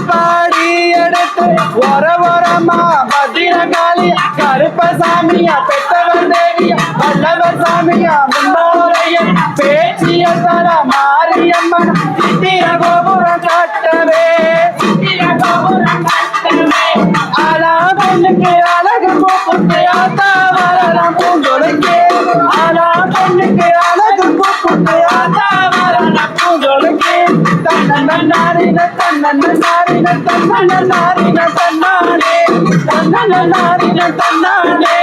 பாடி எடுத்து ஒரமா பத்திரகாளியா கருப்பசாமியா பெத்தவன் தேவியா வல்லவர் சாமியா முன்னோரையன் பேச்சிய தர மாரியம்மன் சித்திர கோபுரம் கட்டவே ஆலா பெண்ணுக்கு அழகு பூப்புட்டு ஆத்தா வரலாம் பூஞ்சொலைக்கே ஆலா பெண்ணுக்கு அழகு பூப்புட்டு ஆத்தா வரலாம் பூஞ்சொலைக்கே தன்னன்னாரின தன்னன்னாரின தன்னன்னாரின தன்னானே தன்னன்னாரின தன்னானே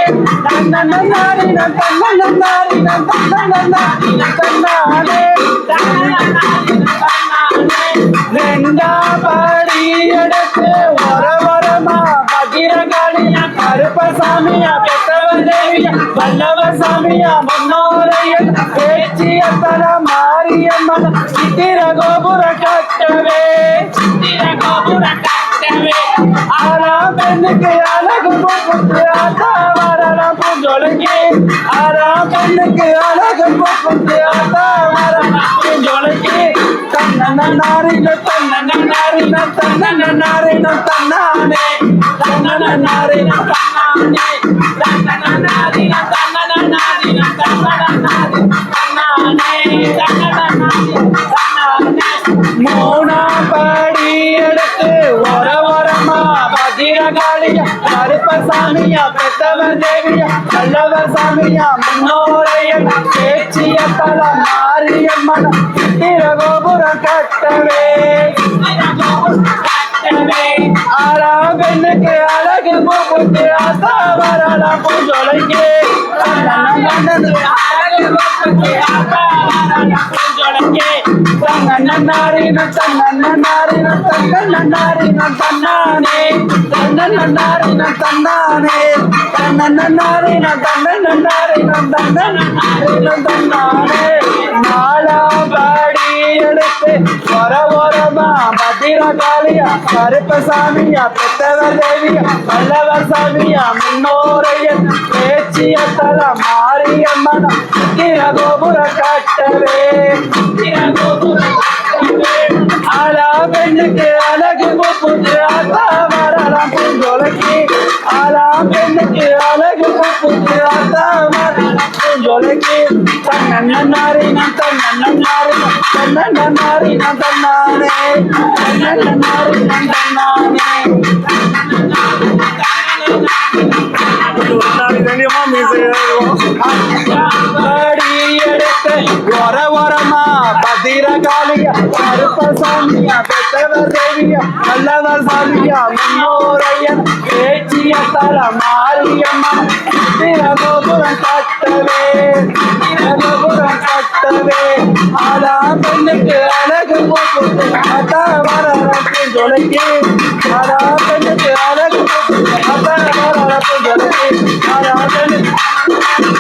தன்னன்னாரின தன்னன்னாரின தன்னன்னாரின தன்னானே ரெண்டா பாடி எடுத்து ஒரமா பகிரகாளியா கருப்பசாமியா பெத்தவன் தேவியா வல்லவர் சாமியா முன்னோரையன் பேச்சிய தல மாரியம்மன் சித்திர கோபுர கட்டவே ஆனா பெண்ணுக்கு அழகு பூப்புட்டு ஆத்தா வரலாம் பூஞ்சொலைக்கே ஆனா பெண்ணுக்கு அழகு பூப்புட்டு ஆத்தா வரலாம் பூஞ்சொலைக்கே தன்னன்னாரின தன்னன்னாரின தன்னன்னாரின தன்னானே தன்னன்னாரின தன்னானே தன்னன்னாரின தன்னன்னாரின தன்னானே தன்னானே மூணா படி எடுத்து ஒரமா பத்திரகாளியா கருப்பசாமியா பெத்தவன் தேவியா வல்லவர் சாமியா முன்னோரையன் பேச்சிய தல மாரியம்மன் சித்திர கோபுரம் கட்டவே ஆறா பெண்ணுக்கு அழகு பூப்புட்டு ஆத்தா வரலாம் பூஞ்சொலைக்கே தன்னன்னாரின தன்னன்னாரின தன்னன்னாரின தன்னானே தன்னன்னாரின தன்னானே தன்னன்னாரின தன்னன்னாரின தன்னன்னாரின தன்னானே நாலா பாடி எடுத்து ஒரமா பத்திரகாளியா கருப்பசாமியா பெத்தவர் தேவியா வல்லவர் சாமியா முன்னோரையன் பேச்சிய தல மாரியம்மன் சித்திர கோபுர கட்டவே ஆலா பெண்ணுக்கு அழகு பூப்புட்டு ஆத்தா வரலாம் பூஞ்சொலைக்கே ஆலா பெண்ணுக்கு அழகு பூப்புட்டு ஆத்தா வரலாம் பூஞ்சொலைக்கே தன்னன்னாரின தன்னன்னாரின தன்னன்னாரின தன்னானே தன்னன்னாரின தன்னானே எடுத்து ஒரமா பத்திரகாளியா கருப்பசாமியா பெத்தவர் தேவியா வல்லவர் சாமியா முன்னோரையன் பேச்சிய தல மாரியம்மன் சித்திர கோபுரம் கட்டவே ஆலா பெண்ணுக்கு அழகு பூப்புட்டு ஆத்தா வரலாம் பூஞ்சொலைக்கே ஆலா பெண்ணுக்கு அழகு பூப்புட்டு ஆத்தா வரலாம் பூஞ்சொலைக்கே ஆலா பெண்ணுக்கு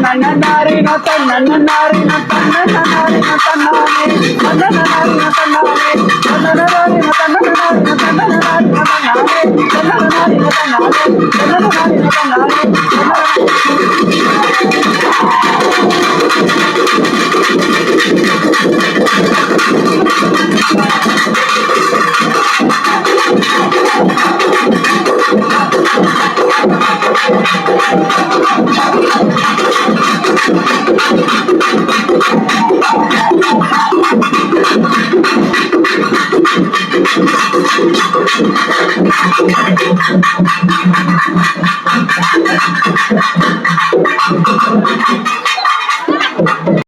தன்னன்னாரின தன்னன்னாரின தன்னன்னாரின தன்னானே தன்னன்னாரின தன்னானே தன்னன்னாரின தன்னன்னாரின தன்னன்னாரின தன்னானே தன்னன்னாரின தன்னானே தன்னன்னாரின தன்னானே